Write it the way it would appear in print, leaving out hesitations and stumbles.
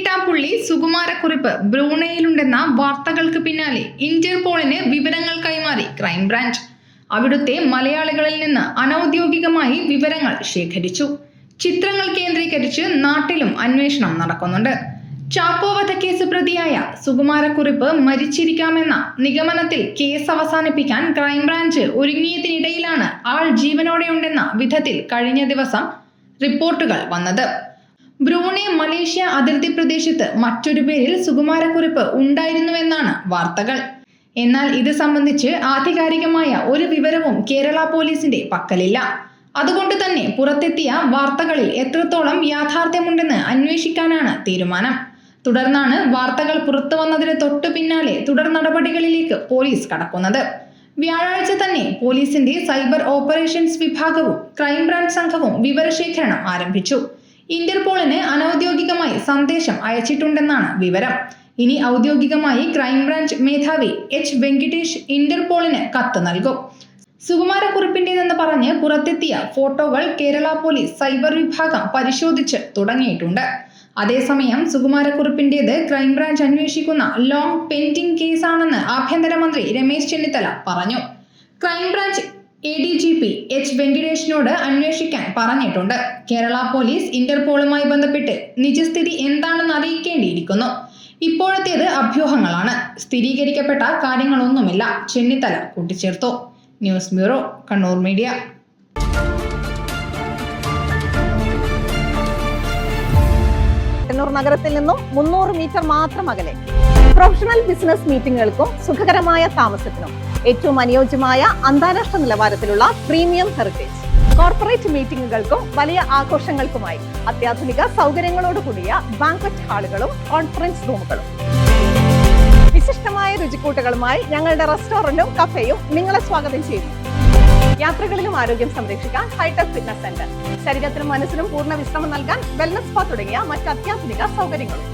വെട്ടാപ്പുള്ളി സുകുമാരക്കുറിപ്പ് ബ്രൂണയിലുണ്ടെന്ന വാർത്തകൾക്ക് പിന്നാലെ ഇന്റർപോളിന് വിവരങ്ങൾ കൈമാറി ക്രൈംബ്രാഞ്ച്. അവിടുത്തെ മലയാളികളിൽ നിന്ന് അനൌദ്യോഗികമായി വിവരങ്ങൾ ശേഖരിച്ചു. ചിത്രങ്ങൾ കേന്ദ്രീകരിച്ച് നാട്ടിലും അന്വേഷണം നടക്കുന്നുണ്ട്. ചാക്കോ വധക്കേസ് പ്രതിയായ സുകുമാരക്കുറിപ്പ് മരിച്ചിരിക്കാമെന്ന നിഗമനത്തിൽ കേസ് അവസാനിപ്പിക്കാൻ ക്രൈംബ്രാഞ്ച് ഒരുങ്ങിയതിനിടയിലാണ് ആൾ ജീവനോടെയുണ്ടെന്ന വിധത്തിൽ കഴിഞ്ഞ ദിവസം റിപ്പോർട്ടുകൾ വന്നത്. ബ്രൂണെ മലേഷ്യ അതിർത്തി പ്രദേശത്ത് മറ്റൊരു പേരിൽ സുകുമാരക്കുറിപ്പ് ഉണ്ടായിരുന്നുവെന്നാണ് വാർത്തകൾ. എന്നാൽ ഇത് സംബന്ധിച്ച് ആധികാരികമായ ഒരു വിവരവും കേരള പോലീസിന്റെ പക്കലില്ല. അതുകൊണ്ട് തന്നെ പുറത്തെത്തിയ വാർത്തകളിൽ എത്രത്തോളം യാഥാർത്ഥ്യമുണ്ടെന്ന് അന്വേഷിക്കാനാണ് തീരുമാനം. തുടർന്നാണ് വാർത്തകൾ പുറത്തു വന്നതിന് തൊട്ടു പിന്നാലെ തുടർ നടപടികളിലേക്ക് പോലീസ് കടക്കുന്നത്. വ്യാഴാഴ്ച തന്നെ പോലീസിന്റെ സൈബർ ഓപ്പറേഷൻസ് വിഭാഗവും ക്രൈംബ്രാഞ്ച് സംഘവും വിവരശേഖരണം ആരംഭിച്ചു. ഇന്റർപോളിന് അനൌദ്യോഗികമായി സന്ദേശം അയച്ചിട്ടുണ്ടെന്നാണ് വിവരം. ഇനി ഔദ്യോഗികമായി ക്രൈംബ്രാഞ്ച് മേധാവി എച്ച് വെങ്കിടേഷ് ഇന്റർപോളിന് കത്ത് നൽകും. സുകുമാരക്കുറിപ്പിന്റേതെന്ന് പറഞ്ഞ് പുറത്തെത്തിയ ഫോട്ടോകൾ കേരള പോലീസ് സൈബർ വിഭാഗം പരിശോധിച്ച് തുടങ്ങിയിട്ടുണ്ട്. അതേസമയം സുകുമാരക്കുറിപ്പിന്റേത് ക്രൈംബ്രാഞ്ച് അന്വേഷിക്കുന്ന ലോങ് പെൻഡിംഗ് കേസാണെന്ന് ആഭ്യന്തരമന്ത്രി രമേശ് ചെന്നിത്തല പറഞ്ഞു. ക്രൈംബ്രാഞ്ച് ADGP എച്ച് വെങ്കിടേഷിനോട് അന്വേഷിക്കാൻ പറഞ്ഞിട്ടുണ്ട്. കേരള പോലീസ് ഇന്റർപോളുമായി ബന്ധപ്പെട്ട് നിജസ്ഥിതി എന്താണെന്ന് അറിയിക്കേണ്ടിയിരിക്കുന്നു. ഇപ്പോഴത്തേത് അഭ്യൂഹങ്ങളാണ്, സ്ഥിരീകരിക്കപ്പെട്ട കാര്യങ്ങളൊന്നുമില്ല, ചെന്നിത്തല കൂട്ടിച്ചേർത്തു. News bureau, Kannur media. Kannur നഗരത്തിൽ നിന്നും 300 മീറ്റർ മാത്രം അകലെ പ്രൊഫഷണൽ ബിസിനസ് മീറ്റിംഗുകൾക്കും സുഖകരമായ താമസത്തിനും ഏറ്റവും അനുയോജ്യമായ അന്താരാഷ്ട്ര നിലവാരത്തിലുള്ള പ്രീമിയം ഹെറിറ്റേജ്. കോർപ്പറേറ്റ് മീറ്റിംഗുകൾക്കും വലിയ ആഘോഷങ്ങൾക്കുമായി അത്യാധുനിക സൗകര്യങ്ങളോട് കൂടിയ ബാങ്ക്വറ്റ് ഹാളുകളും കോൺഫറൻസ് റൂമുകളും. വിശിഷ്ടമായ രുചിക്കൂട്ടുകളുമായി ഞങ്ങളുടെ റെസ്റ്റോറന്റും കഫേയും നിങ്ങളെ സ്വാഗതം ചെയ്യുന്നു. യാത്രകളിലും ആരോഗ്യം സംരക്ഷിക്കാൻ ഹൈടെക് ഫിറ്റ്നസ് സെന്റർ, ശരീരത്തിനും മനസ്സിനും പൂർണ്ണ വിശ്രമം നൽകാൻ വെൽനസ് സ്പാ തുടങ്ങിയ മറ്റ് അത്യാധുനിക സൗകര്യങ്ങളും.